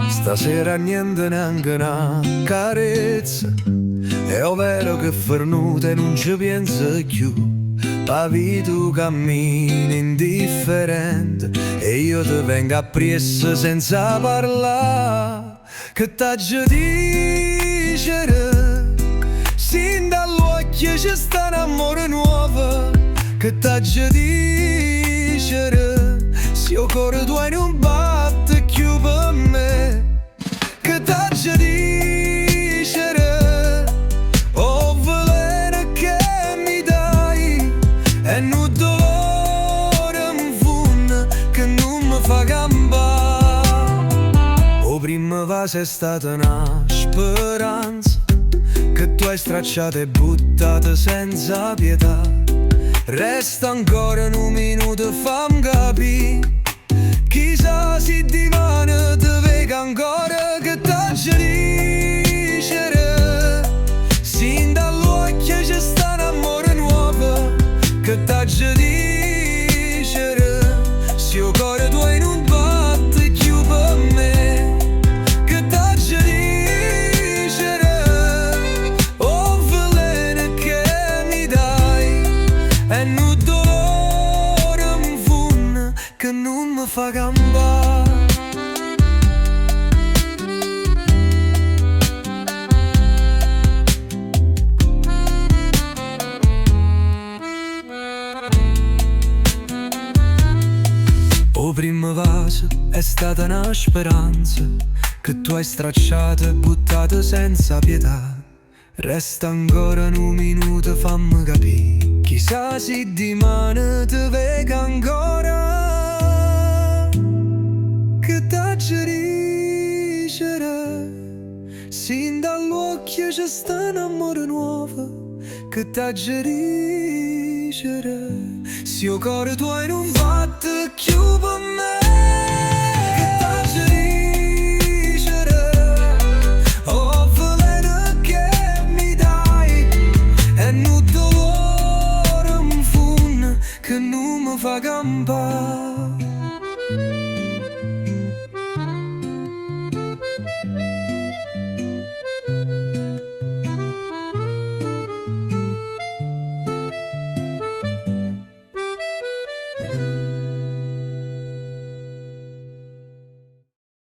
Stasera niente neanche una carezza. È vero che fornuta e non ci pensa più. La vita cammina indifferente e io ti vengo appresso senza parlare. Che t'aggia dicere? Sin dall'occhio ci sta un amore nuovo. Che t'aggia dicere? Se il cuore tuo non batte più per me. Che t'aggia dicere? Oh veleno che mi dai e non dolore mi funne che non mi fa campare. O prima va sei stata una speranza che tu hai stracciato e buttato senza pietà. Resta ancora un minuto, fammi capire. Chissà se dimani ti vedo ancora. Che t'aggia dicere? Sin dall'occhio ci sta un amore nuovo. Che t'aggia dicere? Se il cuore tuo non batte più per me. Che t'aggia dicere? Oh veleno che mi dai e non dolore mi funne che non mi fa campare. O primo vaso è stata una speranza che tu hai stracciato e buttato senza pietà. Resta ancora un minuto, fammi capire. Chissà se dimani ti vedo ancora. Che t'aggia dicere? Sin dall'occhio c'è sta un amore nuovo. Che t'aggia dicere? Se il cuore tuo non batte più per me.